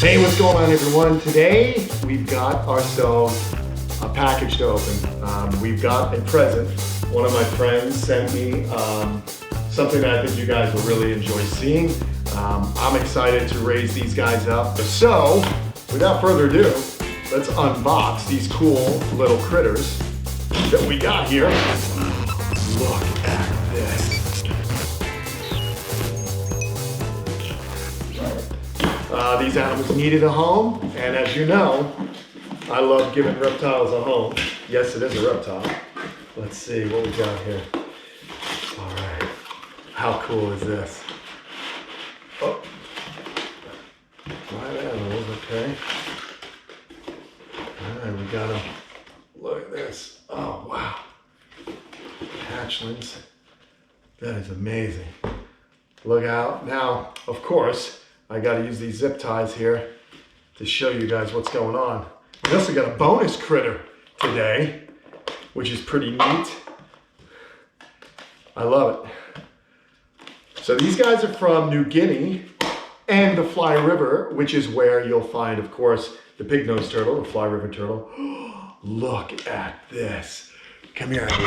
Hey, what's going on, everyone? Today we've got ourselves a package to open. We've got a present. One of my friends sent me something that I think you guys will really enjoy seeing. I'm excited to raise these guys up. So, without further ado, let's unbox these cool little critters that we got here. Look at this. These animals needed a home, and as you know, I love giving reptiles a home. Yes, it is a reptile. Let's see what we got here. All right, how cool is this? Oh, live animals, okay. All right, we got them. Look at this. Oh, wow. Hatchlings. That is amazing. Look out. Now, of course, I got to use these zip ties here to show you guys what's going on. We also got a bonus critter today, which is pretty neat. I love it. So these guys are from New Guinea and the Fly River, which is where you'll find, of course, the pig-nosed turtle, the Fly River turtle. Look at this. Come here, Abby.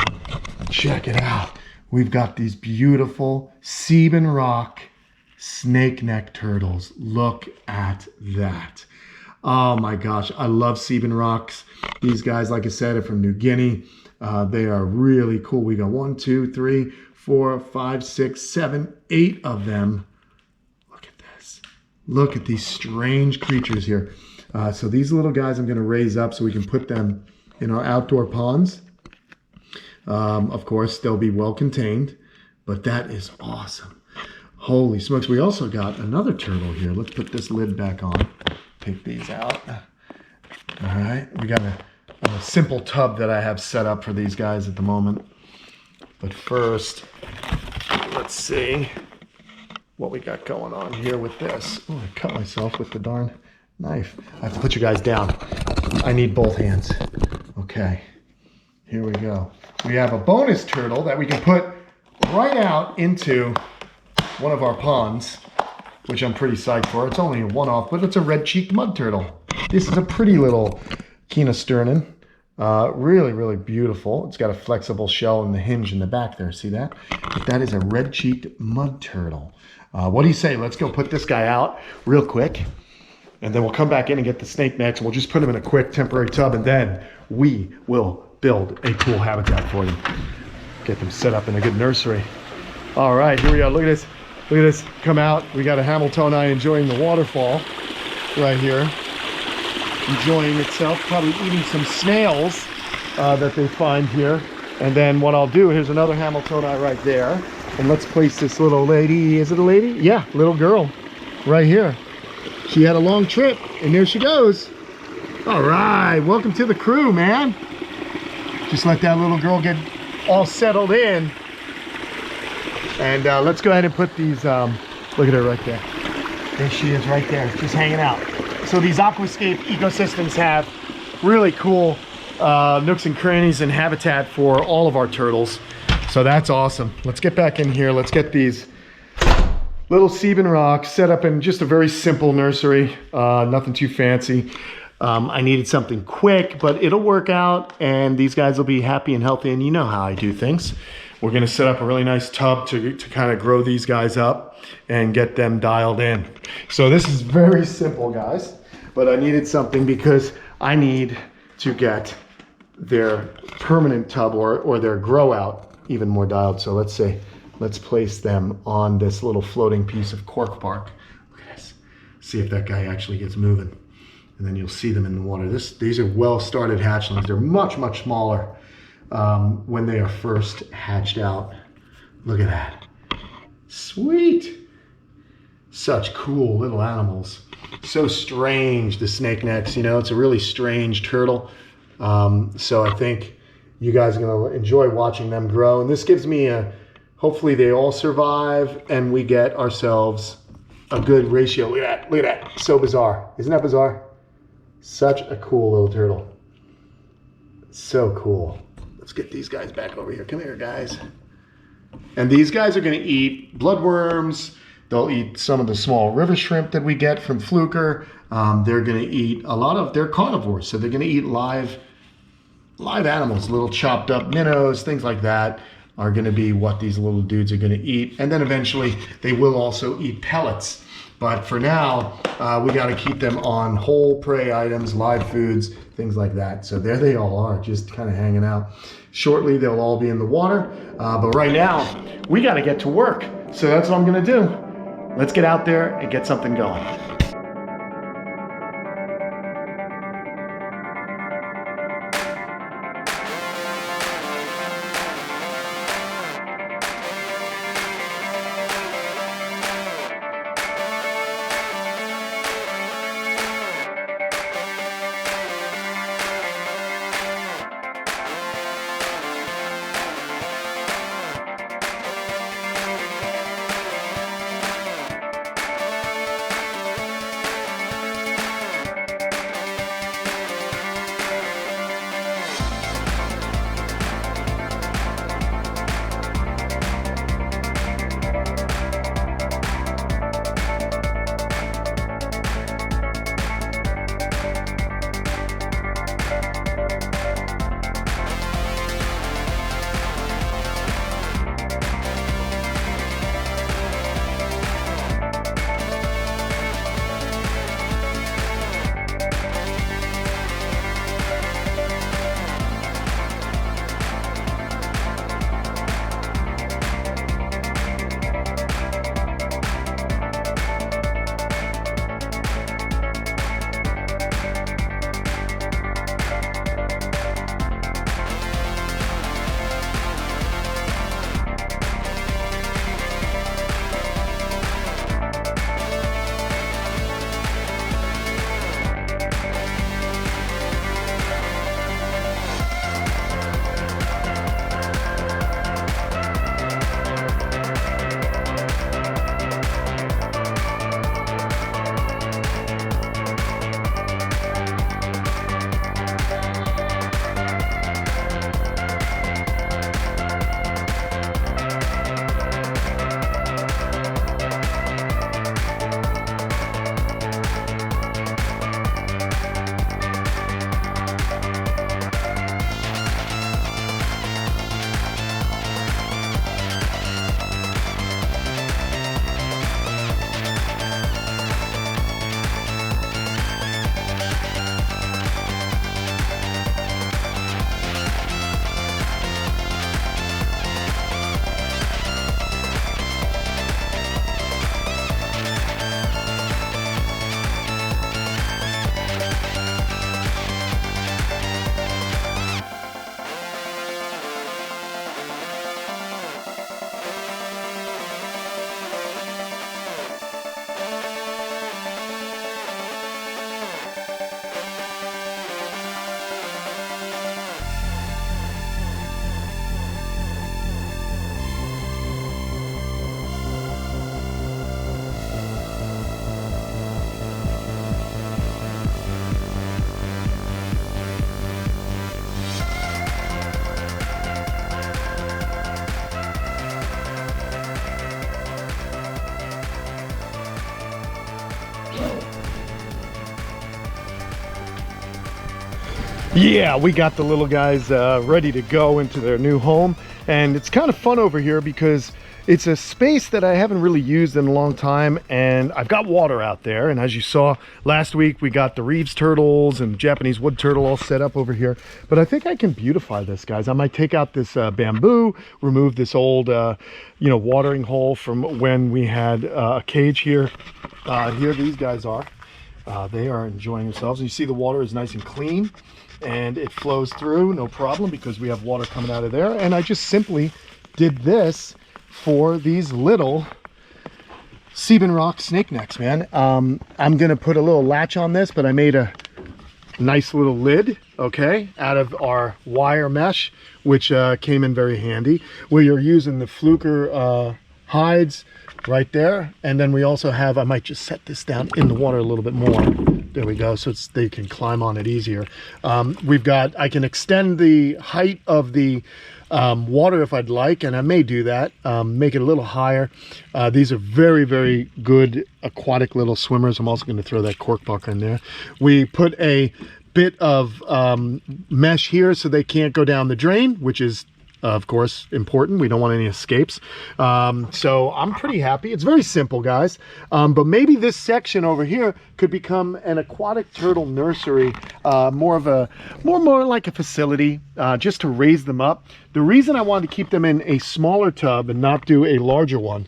Check it out. We've got these beautiful Seaben Rock snake neck turtles. Look at that. Oh my gosh, I love Seaben Rocks. These guys, like I said, are from New Guinea. They are really cool. We got 1, 2, 3, 4, 5, 6, 7, 8 of them. Look at this. Look at these strange creatures here. So these little guys I'm going to raise up so we can put them in our outdoor ponds. Of course, they'll be well contained, but that is awesome. Holy smokes. We also got another turtle here. Let's put this lid back on. Take these out. All right. We got a simple tub that I have set up for these guys at the moment. But first, let's see what we got going on here with this. Oh, I cut myself with the darn knife. I have to put you guys down. I need both hands. Okay. Here we go. We have a bonus turtle that we can put right out into one of our ponds, which I'm pretty psyched for. It's only a one-off, but it's a red-cheeked mud turtle. This is a pretty little Kenan. Really, really beautiful. It's got a flexible shell and the hinge in the back there. See that? But that is a red-cheeked mud turtle. What do you say? Let's go put this guy out real quick, and then we'll come back in and get the snake necks, and we'll just put him in a quick temporary tub, and then we will build a cool habitat for them. Get them set up in a good nursery. All right, here we are. Look at this. Look at this, come out. We got a Hamiltoni enjoying the waterfall right here. Enjoying itself, probably eating some snails that they find here. And then what I'll do, here's another Hamiltoni right there. And let's place this little lady, is it a lady? Yeah, little girl right here. She had a long trip and there she goes. All right, welcome to the crew, man. Just let that little girl get all settled in. And let's go ahead and put these, look at her right there. There she is right there, just hanging out. So these aquascape ecosystems have really cool nooks and crannies and habitat for all of our turtles. So that's awesome. Let's get back in here. Let's get these little Seaben Rocks set up in just a very simple nursery. Nothing too fancy. I needed something quick, but it'll work out and these guys will be happy and healthy, and you know how I do things. We're going to set up a really nice tub to kind of grow these guys up and get them dialed in. So this is very simple, guys, but I needed something because I need to get their permanent tub or their grow out even more dialed. So let's place them on this little floating piece of cork bark. Look at this. See if that guy actually gets moving. And then you'll see them in the water. These are well-started hatchlings. They're much, much smaller when they are first hatched out. Look at that. Sweet. Such cool little animals. So strange, the snake necks, you know, it's a really strange turtle. So I think you guys are gonna enjoy watching them grow. And this gives me hopefully they all survive and we get ourselves a good ratio. Look at that, look at that. So bizarre, isn't that bizarre? Such a cool little turtle. So cool. Let's get these guys back over here. Come here, guys. And these guys are going to eat bloodworms, They'll eat some of the small river shrimp that we get from Fluker. They're going to eat a lot of, they're carnivores, so they're going to eat live animals, little chopped up minnows, things like that are going to be what these little dudes are going to eat. And then eventually they will also eat pellets. But for now, we got to keep them on whole prey items, live foods, things like that. So there they all are, just kind of hanging out. Shortly, they'll all be in the water. But right now, we got to get to work. So that's what I'm going to do. Let's get out there and get something going. Yeah, we got the little guys ready to go into their new home, and it's kind of fun over here because it's a space that I haven't really used in a long time, and I've got water out there. And as you saw last week, we got the Reeves turtles and Japanese wood turtle all set up over here. But I think I can beautify this, guys. I might take out this bamboo, remove this old watering hole from when we had a cage here. Here these guys are. They are enjoying themselves. And you see the water is nice and clean, and it flows through no problem because we have water coming out of there. And I just simply did this for these little Sebin rock snake necks, man. I'm gonna put a little latch on this, but I made a nice little lid, okay, out of our wire mesh, which came in very handy. We are using the Fluker hides right there. And then we also have, I might just set this down in the water a little bit more. There we go, so they can climb on it easier. We've got, I can extend the height of the water if I'd like, and I may do that, make it a little higher. These are very, very good aquatic little swimmers. I'm also going to throw that cork bucker in there. We put a bit of mesh here so they can't go down the drain, which is of course important. We don't want any escapes. So I'm pretty happy. It's very simple, guys, but maybe this section over here could become an aquatic turtle nursery, more like a facility, just to raise them up. The reason I wanted to keep them in a smaller tub and not do a larger one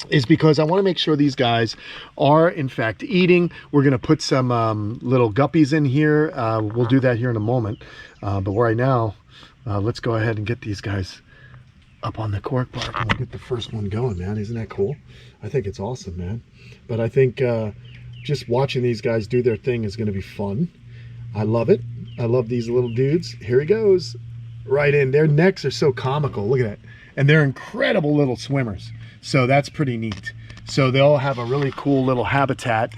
is because I want to make sure these guys are in fact eating. We're going to put some little guppies in here. We'll do that here in a moment, but right now let's go ahead and get these guys up on the cork bark and we'll get the first one going, man. Isn't that cool? I think it's awesome, man. But I think just watching these guys do their thing is going to be fun. I love it. I love these little dudes. Here he goes, right in. Their necks are so comical. Look at that. And they're incredible little swimmers. So that's pretty neat. So they'll have a really cool little habitat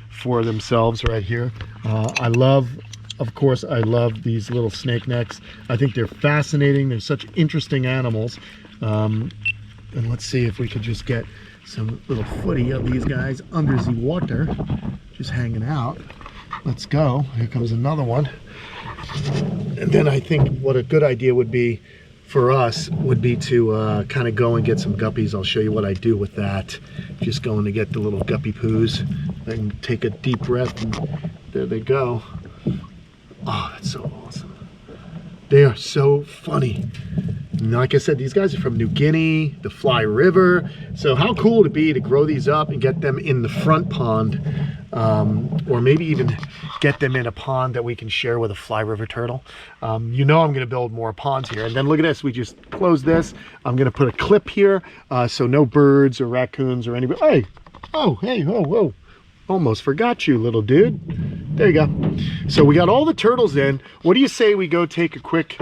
for themselves right here. Of course, I love these little snake necks. I think they're fascinating. They're such interesting animals. And let's see if we could just get some little footy of these guys under the water, just hanging out. Let's go. Here comes another one. And then I think what a good idea would be for us would be to kind of go and get some guppies. I'll show you what I do with that. Just going to get the little guppy poos. I can take a deep breath and there they go. Oh, that's so awesome. They are so funny. And like I said, these guys are from New Guinea, the Fly River. So how cool would it be to grow these up and get them in the front pond, or maybe even get them in a pond that we can share with a Fly River turtle. You know I'm going to build more ponds here. And then look at this. We just closed this. I'm going to put a clip here so no birds or raccoons or anybody. Hey, oh, hey, whoa, whoa. Almost forgot you, little dude. There you go. So we got all the turtles in. What do you say we go take a quick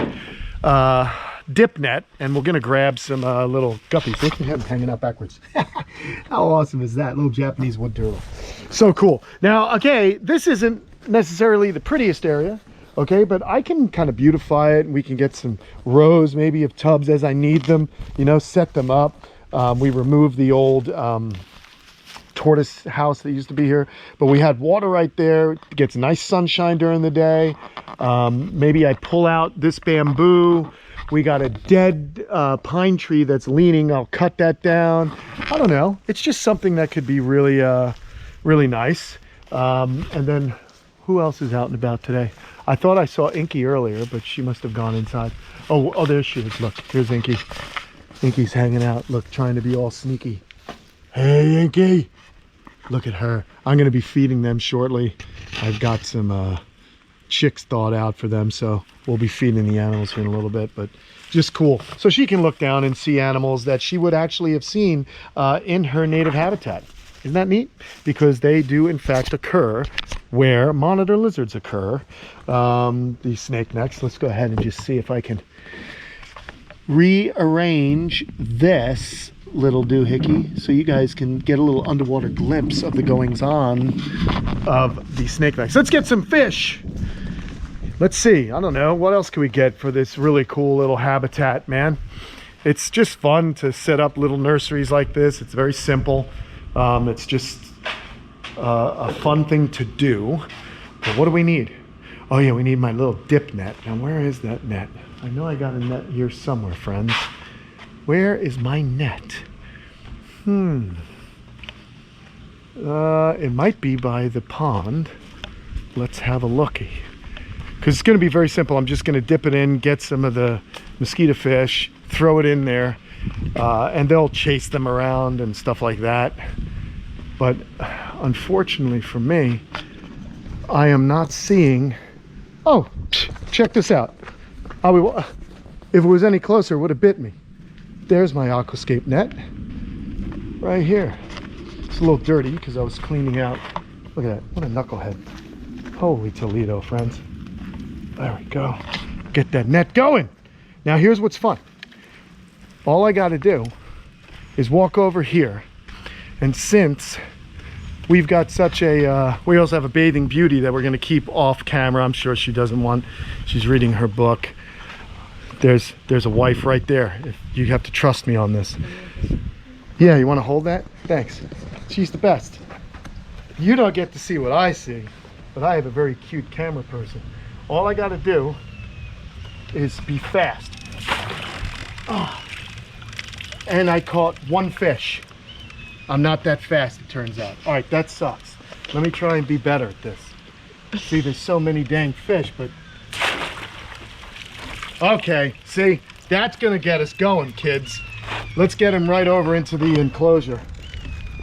dip net, and we're gonna grab some little guppies. Look at him hanging out backwards. How awesome is that? Little Japanese wood turtle. So cool. Now, okay, this isn't necessarily the prettiest area, okay, but I can kind of beautify it. We can get some rows maybe of tubs as I need them, you know, set them up. We removed the old tortoise house that used to be here, but we had water right there. It gets nice sunshine during the day. Maybe I pull out this bamboo. We got a dead pine tree that's leaning. I'll cut that down. I don't know. It's just something that could be really really nice. And then who else is out and about today? I thought I saw Inky earlier, but she must have gone inside. Oh, there she is. Look, here's Inky. Inky's hanging out. Look, trying to be all sneaky. Hey, Inky. Look at her. I'm going to be feeding them shortly. I've got some chicks thawed out for them, so we'll be feeding the animals here in a little bit, but just cool. So she can look down and see animals that she would actually have seen in her native habitat. Isn't that neat? Because they do in fact occur where monitor lizards occur. These snake necks. Let's go ahead and just see if I can rearrange this little doohickey so you guys can get a little underwater glimpse of the goings on of the snake necks. Let's get some fish. Let's see. I don't know. What else can we get for this really cool little habitat, man? It's just fun to set up little nurseries like this. It's very simple. It's just a fun thing to do. But what do we need? Oh yeah, we need my little dip net. Now where is that net? I know I got a net here somewhere, friends. Where is my net? It might be by the pond. Let's have a looky. Because it's going to be very simple. I'm just going to dip it in, get some of the mosquito fish, throw it in there, and they'll chase them around and stuff like that. But unfortunately for me, I am not seeing... Oh, check this out. If it was any closer, it would have bit me. There's my aquascape net right here. It's a little dirty because I was cleaning out. Look at that. What a knucklehead. Holy Toledo, friends. There we go. Get that net going. Now here's what's fun. All I got to do is walk over here. And since we've got such a, we also have a bathing beauty that we're gonna keep off camera. I'm sure she doesn't want, she's reading her book. There's a wife right there. If you have to trust me on this. Yeah, you wanna hold that? Thanks. She's the best. You don't get to see what I see, but I have a very cute camera person. All I gotta do is be fast. Oh. And I caught one fish. I'm not that fast, it turns out. All right, that sucks. Let me try and be better at this. See, there's so many dang fish, but... Okay, see, that's gonna get us going, kids. Let's get him right over into the enclosure.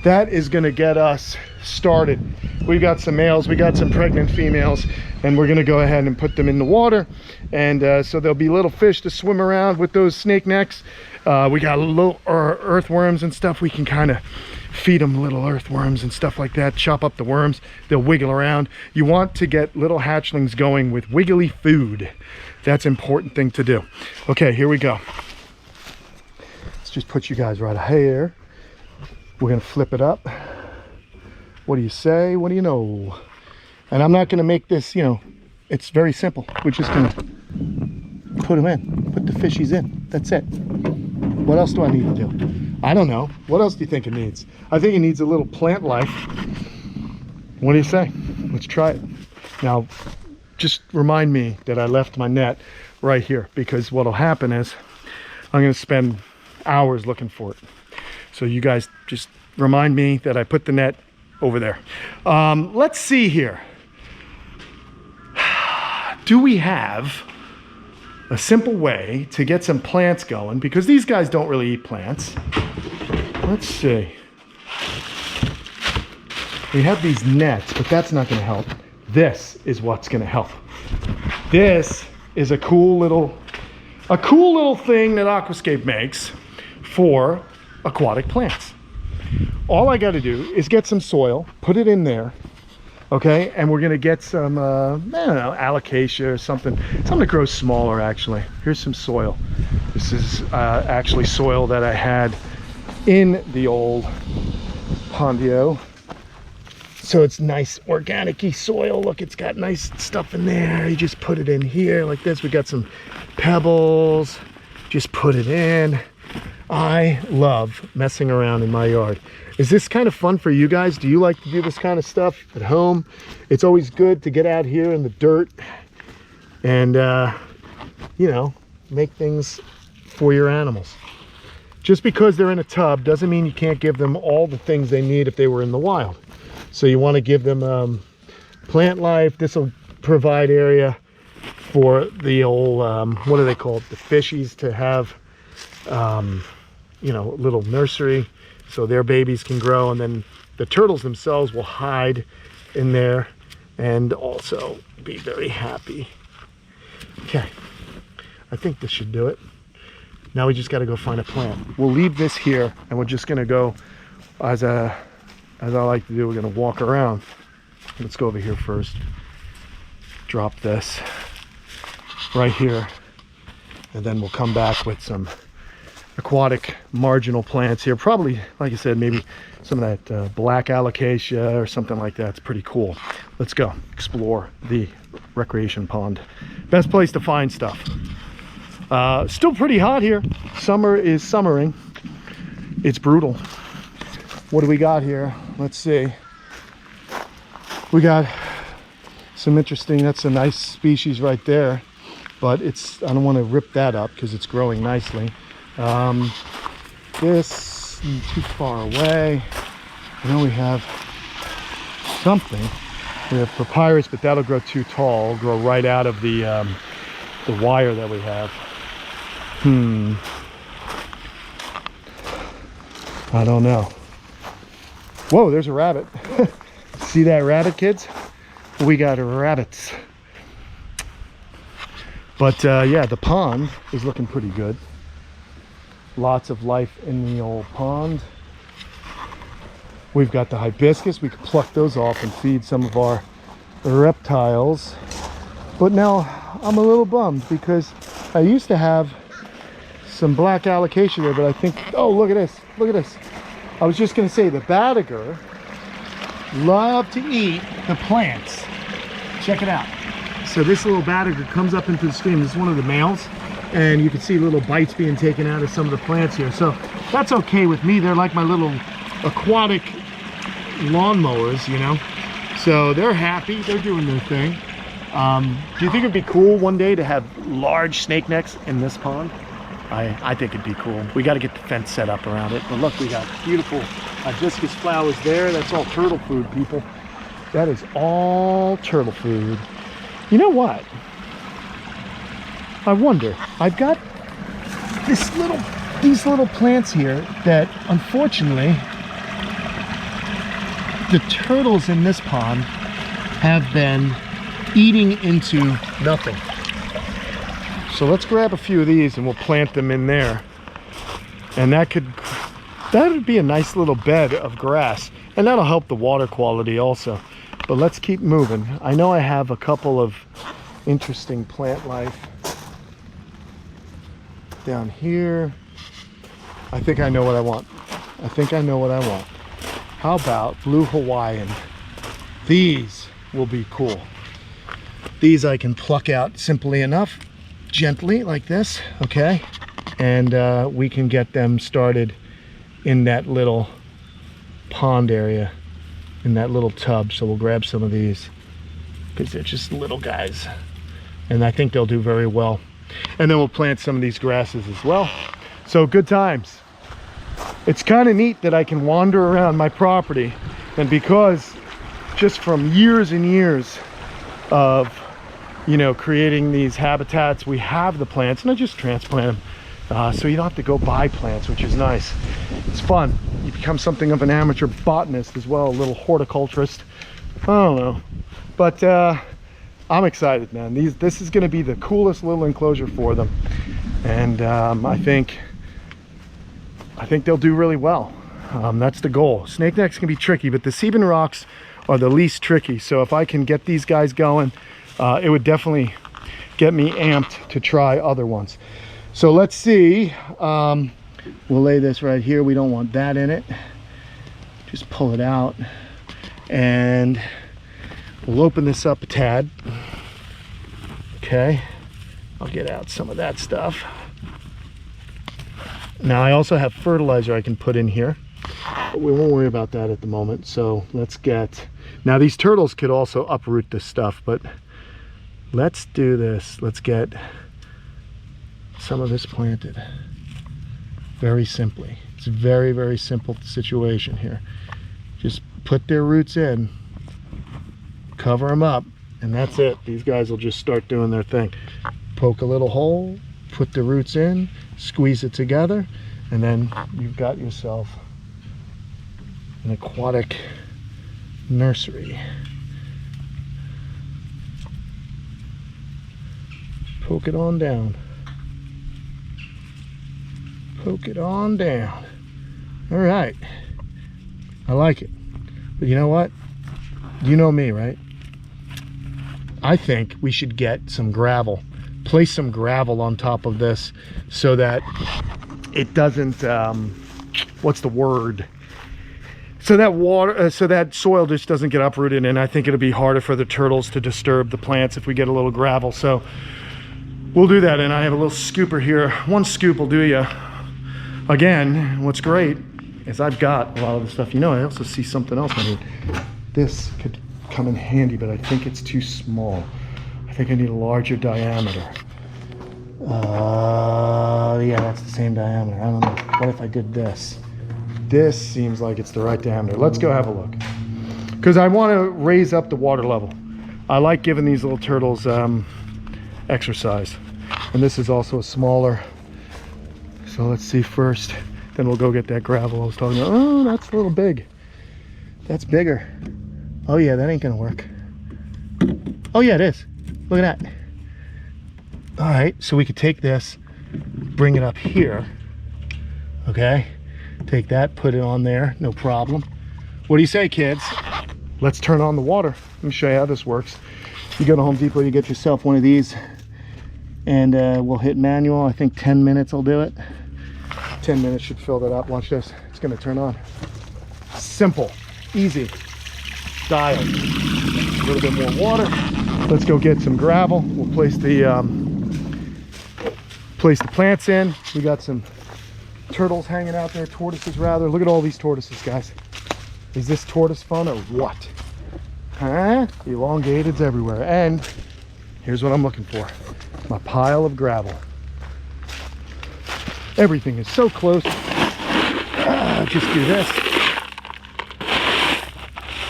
That is gonna get us started. We've got some males, we got some pregnant females, and we're gonna go ahead and put them in the water. And so there'll be little fish to swim around with those snake necks. We got little earthworms and stuff. We can kind of feed them little earthworms and stuff like that. Chop up the worms, they'll wiggle around. You want to get little hatchlings going with wiggly food. That's an important thing to do. Okay, here we go. Let's just put you guys right here. We're gonna flip it up. What do you say? What do you know? And I'm not gonna make this, you know, it's very simple. We're just gonna put them in, put the fishies in. That's it. What else do I need to do? I don't know. What else do you think it needs? I think it needs a little plant life. What do you say? Let's try it. Now, just remind me that I left my net right here, because what'll happen is I'm gonna spend hours looking for it. So you guys just remind me that I put the net over there. Let's see here. Do we have a simple way to get some plants going? Because these guys don't really eat plants. Let's see. We have these nets, but that's not gonna help. This is what's gonna help. This is a cool little thing that Aquascape makes for aquatic plants. All I got to do is get some soil, put it in there, okay, and we're gonna get some I don't know, alocasia or something that grows smaller. Actually, here's some soil. This is actually soil that I had in the old pondio, so it's nice organic-y soil. Look, it's got nice stuff in there. You just put it in here like this. We got some pebbles, just put it in. I love messing around in my yard. Is this kind of fun for you guys? Do you like to do this kind of stuff at home? It's always good to get out here in the dirt and, you know, make things for your animals. Just because they're in a tub doesn't mean you can't give them all the things they need if they were in the wild. So you want to give them plant life. This will provide area for the old, what are they called? The fishies to have, you know, little nursery so their babies can grow, and then the turtles themselves will hide in there and also be very happy. Okay, I think this should do it. Now we just got to go find a plant. We'll leave this here and we're just going to go, as I like to do, we're going to walk around. Let's go over here first. Drop this right here, and then we'll come back with some aquatic marginal plants here. Probably, like I said, maybe some of that black alocasia or something like that. It's pretty cool. Let's go explore the recreation pond. Best place to find stuff. Still pretty hot here. Summer is summering. It's brutal. What do we got here? Let's see. We got some interesting, that's a nice species right there, but it's, I don't want to rip that up because it's growing nicely. This too far away. And then we have something. We have papyrus, but that'll grow too tall. It'll grow right out of the wire that we have. I don't know. Whoa, there's a rabbit. See that rabbit, kids? We got rabbits. But yeah, the pond is looking pretty good. Lots of life in the old pond. We've got the hibiscus. We could pluck those off and feed some of our reptiles. But now I'm a little bummed because I used to have some black allocation there, but I think, oh, look at this. Look at this. I was just going to say the badager love to eat the plants. Check it out. So this little badager comes up into the stream. This is one of the males, and you can see little bites being taken out of some of the plants here. So that's okay with me. They're like my little aquatic lawnmowers, you know. So they're happy. They're doing their thing. Do you think it'd be cool one day to have large snake necks in this pond? I think it'd be cool. We got to get the fence set up around it. But look, we got beautiful hibiscus flowers there. That's all turtle food, people. That is all turtle food. You know what? I wonder. I've got these little plants here that, unfortunately, the turtles in this pond have been eating into nothing. So let's grab a few of these and we'll plant them in there. And that would be a nice little bed of grass. And that'll help the water quality also. But let's keep moving. I know I have a couple of interesting plant life down here. I think I know what I want. I think I know what I want. How about blue Hawaiian? These will be cool. These I can pluck out simply enough, gently like this, okay? And we can get them started in that little pond area, in that little tub. So we'll grab some of these because they're just little guys. And I think they'll do very well. And then we'll plant some of these grasses as well. So good times. It's kind of neat that I can wander around my property, and because just from years and years of, you know, creating these habitats, we have the plants, and I just transplant them. So you don't have to go buy plants, which is nice. It's fun. You become something of an amateur botanist as well, a little horticulturist. I don't know, but I'm excited, man. This is going to be the coolest little enclosure for them, and I think they'll do really well. That's the goal. Snake necks can be tricky, but the Sebin rocks are the least tricky. So if I can get these guys going, it would definitely get me amped to try other ones. So let's see. We'll lay this right here. We don't want that in it. Just pull it out, and we'll open this up a tad. Okay, I'll get out some of that stuff. Now I also have fertilizer I can put in here, but we won't worry about that at the moment. So let's get, now these turtles could also uproot this stuff, but let's do this. Let's get some of this planted very simply. It's a very, very simple situation here. Just put their roots in, cover them up, and that's it. These guys will just start doing their thing. Poke a little hole, put the roots in, squeeze it together, and then you've got yourself an aquatic nursery. Poke it on down. Poke it on down. All right. I like it. But you know what? You know me, right? I think we should get some gravel. Place some gravel on top of this so that it doesn't, what's the word? So that water, so that soil just doesn't get uprooted, and I think it'll be harder for the turtles to disturb the plants if we get a little gravel. So we'll do that, and I have a little scooper here. One scoop will do you. Again, what's great is I've got a lot of the stuff. You know, I also see something else I need. This could come in handy, but I think it's too small. I think I need a larger diameter. Yeah, that's the same diameter. I don't know. What if I did this? This seems like it's the right diameter. Let's go have a look. Because I want to raise up the water level. I like giving these little turtles exercise. And this is also a smaller. So let's see first. Then we'll go get that gravel I was talking about. Oh, that's a little big. That's bigger. Oh yeah, that ain't gonna work. Oh yeah, it is. Look at that. All right, so we could take this, bring it up here. Okay, take that, put it on there, no problem. What do you say, kids? Let's turn on the water. Let me show you how this works. You go to Home Depot, you get yourself one of these And we'll hit manual. I think 10 minutes will do it. 10 minutes should fill that up. Watch this. It's going to turn on. Simple, easy. Dial. A little bit more water. Let's go get some gravel. We'll place the plants in. We got some turtles hanging out there, tortoises rather. Look at all these tortoises, guys. Is this tortoise fun or what? Huh? Elongateds everywhere. And here's what I'm looking for. My pile of gravel. Everything is so close. Just do this.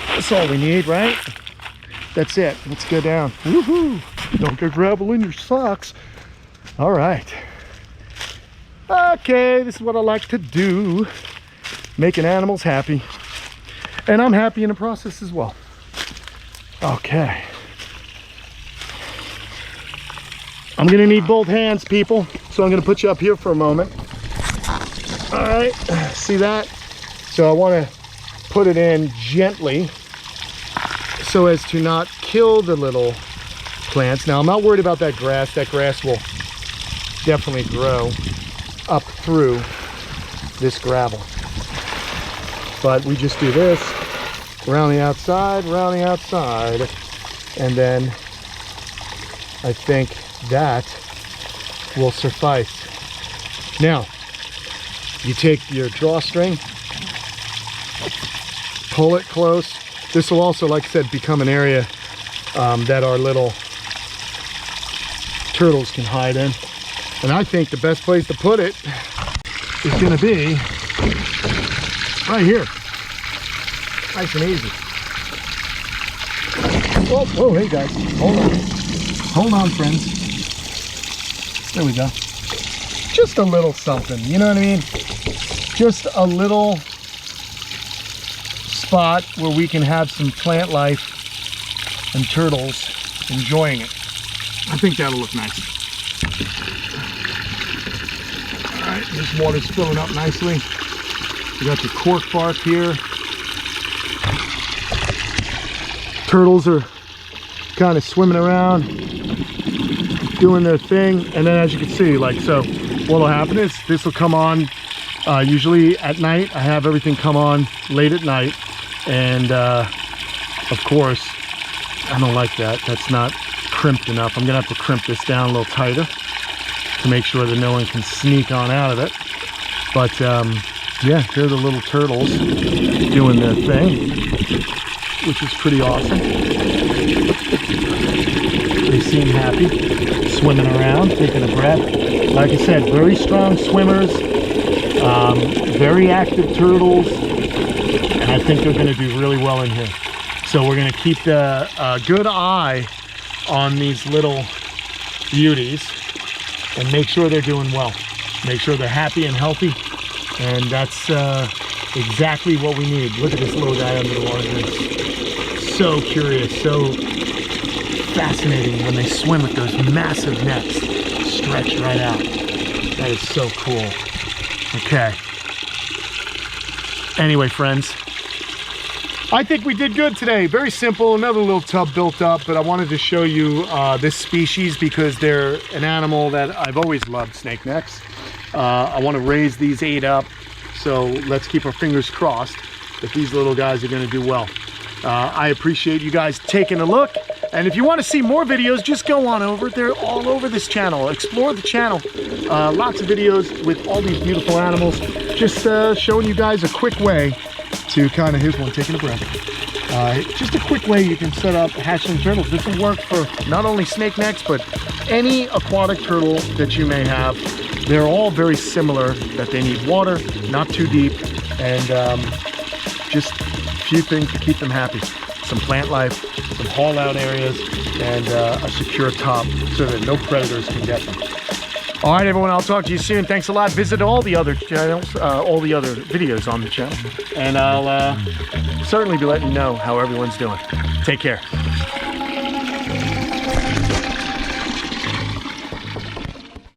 That's all we need, right? That's it. Let's go down. Woohoo! Don't get gravel in your socks. All right. Okay, this is what I like to do. Making animals happy. And I'm happy in the process as well. Okay. I'm gonna need both hands, people. So I'm gonna put you up here for a moment. All right, see that? So I wanna put it in gently so as to not kill the little plants. Now I'm not worried about that grass. That grass will definitely grow up through this gravel. But we just do this, around the outside, and then I think that will suffice. Now, you take your drawstring, pull it close. This will also, like I said, become an area that our little turtles can hide in. And I think the best place to put it is going to be right here. Nice and easy. Oh, whoa, hey guys, hold on. Hold on, friends. There we go. Just a little something, you know what I mean? Just a little spot where we can have some plant life and turtles enjoying it. I think that'll look nice. All right, this water's filling up nicely. We got the cork bark here. Turtles are kind of swimming around, doing their thing, and then as you can see, like so, what'll happen is this will come on usually at night. I have everything come on late at night, and of course I don't like that. That's not crimped enough. I'm gonna have to crimp this down a little tighter to make sure that no one can sneak on out of it. But yeah, here are the little turtles doing their thing, which is pretty awesome. They seem happy, swimming around, taking a breath. Like I said, very strong swimmers, very active turtles, and I think they're going to do really well in here. So we're going to keep the good eye on these little beauties and make sure they're doing well. Make sure they're happy and healthy, and that's exactly what we need. Look at this little guy under the water. It's so curious, so fascinating when they swim with those massive necks stretched right out. That is so cool. Okay. Anyway, friends, I think we did good today. Very simple, another little tub built up, but I wanted to show you this species because they're an animal that I've always loved, snake necks. I want to raise these 8 up, so let's keep our fingers crossed that these little guys are going to do well. I appreciate you guys taking a look, and if you want to see more videos, just go on over. They're all over this channel. Explore the channel. Lots of videos with all these beautiful animals, just showing you guys a quick way to kind of, here's one taking a breath. Just a quick way you can set up hatchling turtles. This will work for not only snake necks, but any aquatic turtle that you may have. They're all very similar, that they need water, not too deep, and just a few things to keep them happy. Some plant life, some haul out areas, and a secure top so that no predators can get them. All right, everyone, I'll talk to you soon. Thanks a lot. Visit all the other channels, all the other videos on the channel, and I'll certainly be letting you know how everyone's doing. Take care.